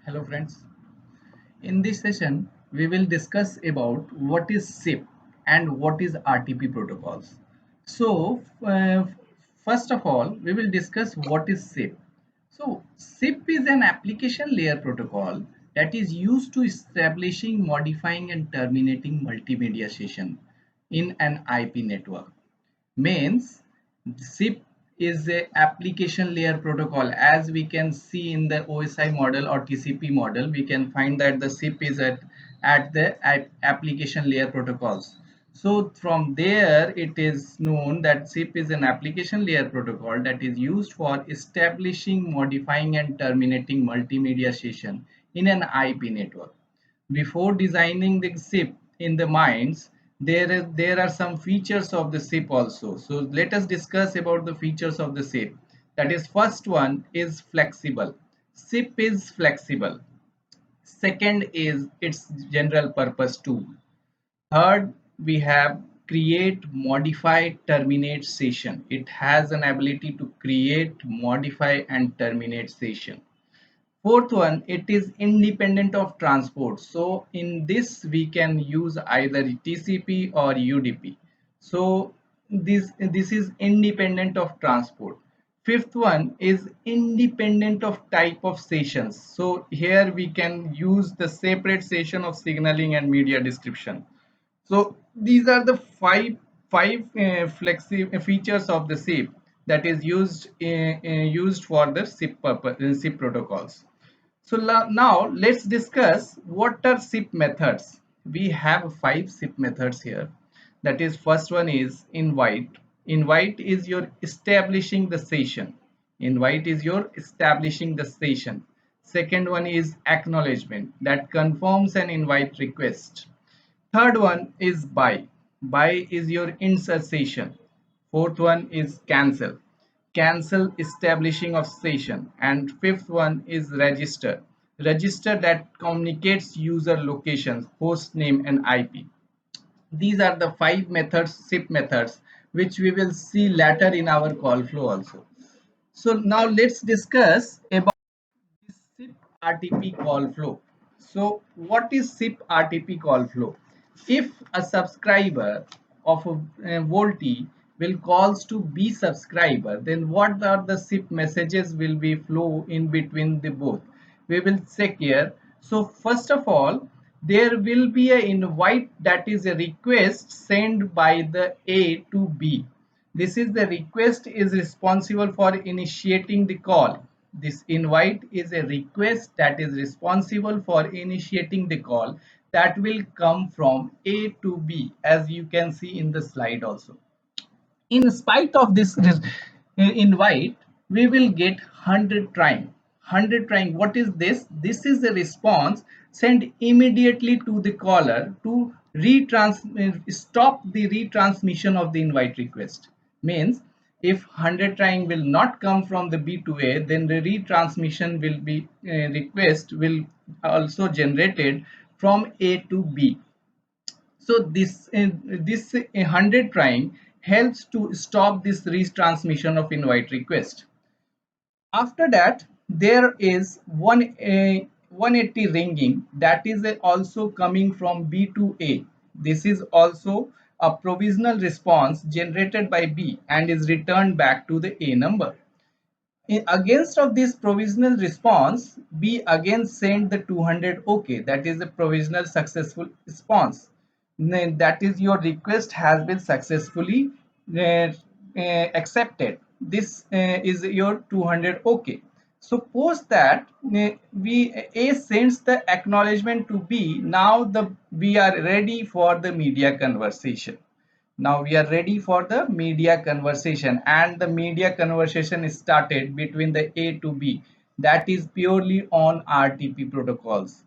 Hello friends. In this session, we will discuss about what is SIP and what is RTP protocols. So, first of all, we will discuss what is SIP. So, SIP is an application layer protocol that is used to establishing, modifying and terminating multimedia session in an IP network. Means SIP is a application layer protocol. As we can see in the OSI model or TCP model, we can find that the SIP is at the application layer protocols. So from there it is known that SIP is an application layer protocol that is used for establishing, modifying and terminating multimedia session in an IP network. Before designing the SIP in the minds, there are some features of the SIP also. So let us discuss about the features of the SIP. That is, first one is flexible. SIP is flexible. Second is its general purpose tool. Third, we have create, modify, terminate session. It has an ability to create, modify and terminate session. Fourth one, it is independent of transport. So in this we can use either TCP or UDP. So this is independent of transport. Fifth one is independent of type of sessions. So here we can use the separate session of signaling and media description. So these are the five flexi features of the SIP that is used for the SIP purpose, SIP protocols. So now let's discuss what are SIP methods. We have five SIP methods here. That is, first one is invite. Invite is your establishing the session. Invite is your establishing the session. Second one is acknowledgement that confirms an invite request. Third one is buy. Buy is your insert session. Fourth one is cancel. Cancel establishing of session. And fifth one is register. Register that communicates user locations, host name and IP. These are the five methods, SIP methods, which we will see later in our call flow also. So now let's discuss about SIP RTP call flow. So what is SIP RTP call flow? If a subscriber of a Volti will calls to B subscriber, then what are the SIP messages will be flow in between the both? We will check here. So first of all, there will be a invite, that is a request sent by the A to B. This is the request is responsible for initiating the call. This invite is a request that is responsible for initiating the call that will come from A to B, as you can see in the slide also. In spite of this invite, we will get 100 trying. 100 trying, what is this? This is the response sent immediately to the caller to stop the retransmission of the invite request. Means if 100 trying will not come from the B to A, then the retransmission will be request will also generated from A to B. So this 100 trying helps to stop this retransmission of invite request. After that, there is 180 ringing, that is also coming from B to A. This is also a provisional response generated by B and is returned back to the A number. Against of this provisional response, B again sent the 200 OK, that is a provisional successful response. That is, your request has been successfully accepted. This is your 200 OK. Suppose that A sends the acknowledgement to B. Now we are ready for the media conversation. Now we are ready for the media conversation, and the media conversation is started between the A to B. That is purely on RTP protocols.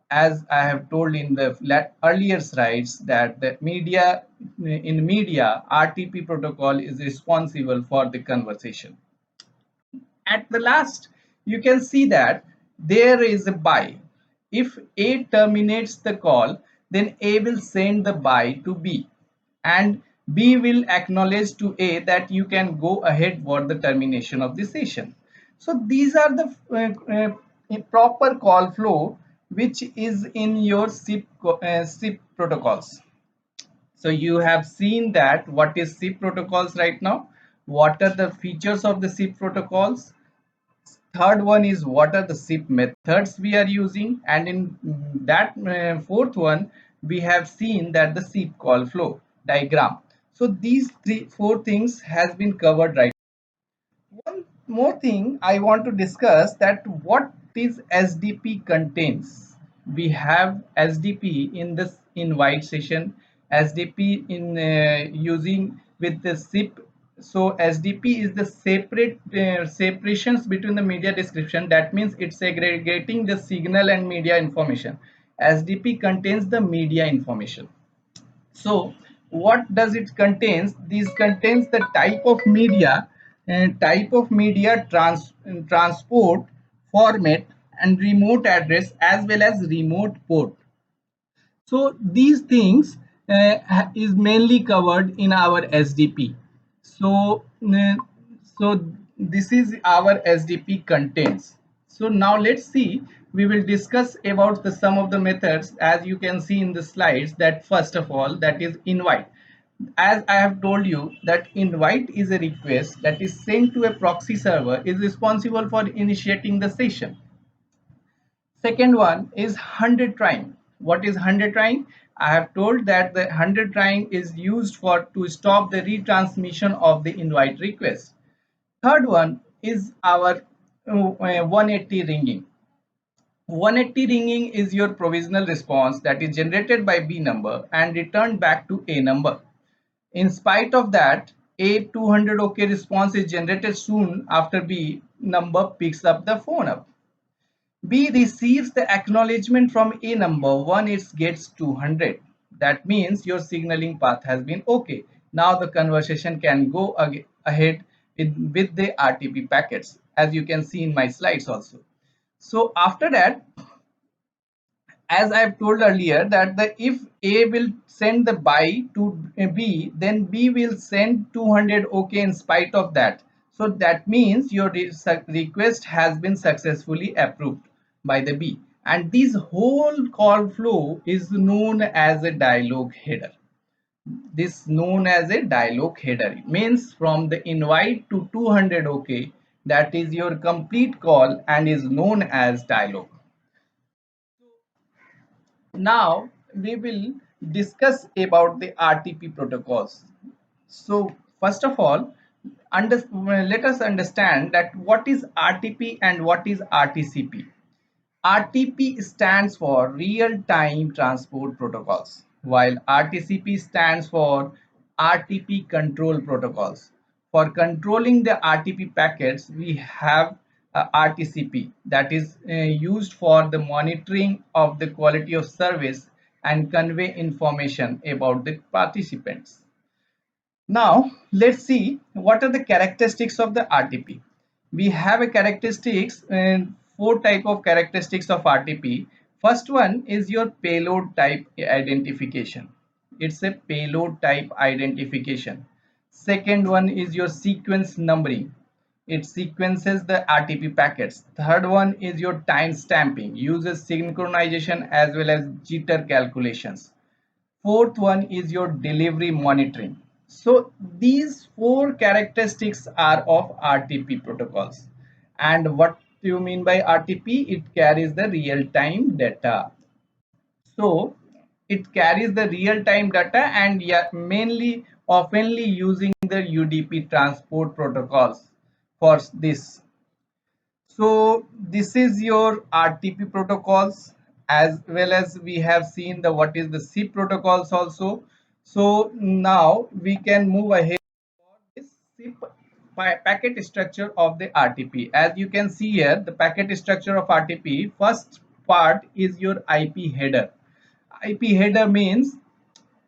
As I have told in the earlier slides, that the media RTP protocol is responsible for the conversation. At the last, you can see that there is a buy. If A terminates the call, then A will send the buy to B, and B will acknowledge to A that you can go ahead for the termination of the session. So these are the a proper call flow which is in your SIP protocols. So you have seen that what is SIP protocols right now, what are the features of the SIP protocols. Third one is what are the SIP methods we are using, and in that fourth one we have seen that the SIP call flow diagram. So these four things has been covered right. One more thing I want to discuss, that what is SDP contains. We have SDP in this invite session, SDP in using with the SIP. So SDP is the separate separations between the media description. That means it's segregating the signal and media information. SDP contains the media information. So what does it contains? This contains the type of media and type of media transport format and remote address as well as remote port. So these things is mainly covered in our SDP. So so this is our SDP contents. So now let's see, we will discuss about the some of the methods. As you can see in the slides, that first of all, that is invite. As I have told you that invite is a request that is sent to a proxy server, is responsible for initiating the session. Second one is 100 trying. What is 100 trying? I have told that the 100 trying is used for to stop the retransmission of the invite request. Third one is our 180 ringing. 180 ringing is your provisional response that is generated by B number and returned back to A number. In spite of that, A 200 OK response is generated soon after B number picks up the phone up. B receives the acknowledgement from A number when it gets 200. That means your signaling path has been okay. Now the conversation can go ahead with the RTP packets, as you can see in my slides also. So after that, as I have told earlier, that if A will send the buy to B, then B will send 200 OK in spite of that. So that means your request has been successfully approved by the B. And this whole call flow is known as a dialog header. This known as a dialog header. It means from the invite to 200 OK, that is your complete call and is known as dialog. Now we will discuss about the RTP protocols. So first of all, let us understand that what is RTP and what is RTCP. RTP stands for real-time transport protocols, while RTCP stands for RTP control protocols. For controlling the RTP packets, we have RTCP, that is used for the monitoring of the quality of service and convey information about the participants. Now let's see what are the characteristics of the RTP. We have a characteristics and four type of characteristics of RTP. First one is your payload type identification. It's a payload type identification. Second one is your sequence numbering. It sequences the RTP packets. Third one is your time stamping, uses synchronization as well as jitter calculations. Fourth one is your delivery monitoring. So these four characteristics are of RTP protocols. And what do you mean by RTP? It carries the real-time data. So it carries the real-time data, and yeah, mainly oftenly using the UDP transport protocols for this. So this is your RTP protocols, as well as we have seen the what is the SIP protocols also. So now we can move ahead for this SIP packet structure of the RTP. As you can see here, the packet structure of RTP, first part is your IP header. IP header means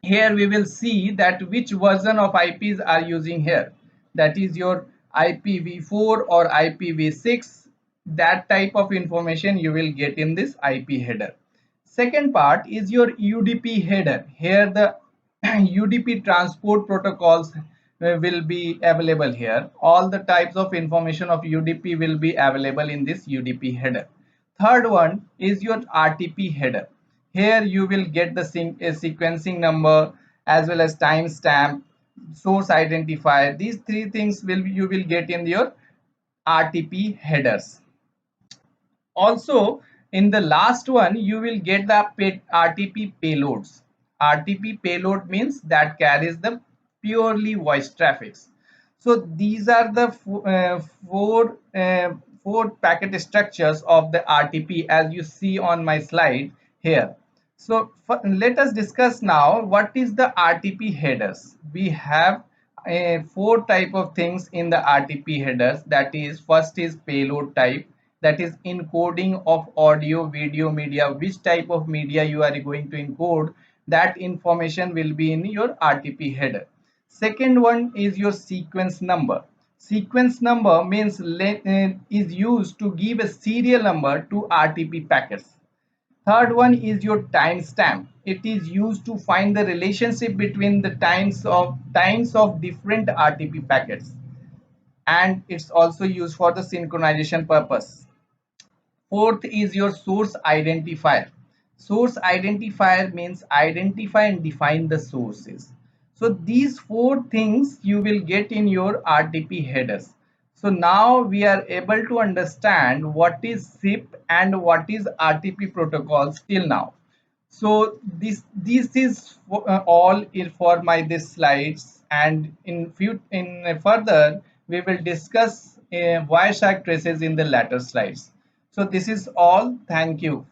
here we will see that which version of IPs are using here. That is your IPv4 or IPv6. That type of information you will get in this IP header. Second part is your UDP header. Here the UDP transport protocols will be available here. All the types of information of UDP will be available in this UDP header. Third one is your RTP header. Here you will get the sequencing number as well as timestamp, source identifier. These three things will you will get in your RTP headers. Also, in the last one, you will get the RTP payloads. RTP payload means that carries the purely voice traffics. So these are the four packet structures of the RTP as you see on my slide here. So let us discuss now what is the RTP headers. We have four type of things in the RTP headers. That is, first is payload type, that is encoding of audio, video, media, which type of media you are going to encode, that information will be in your RTP header. Second one is your sequence number. Sequence number means is used to give a serial number to RTP packets. Third one is your timestamp. It is used to find the relationship between the times of different RTP packets, and it's also used for the synchronization purpose. Fourth is your source identifier. Source identifier means identify and define the sources. So these four things you will get in your RTP headers. So now we are able to understand what is SIP and what is RTP protocols till now. So this is all for my this slides, and in further we will discuss Wireshark traces in the later slides. So this is all. Thank you.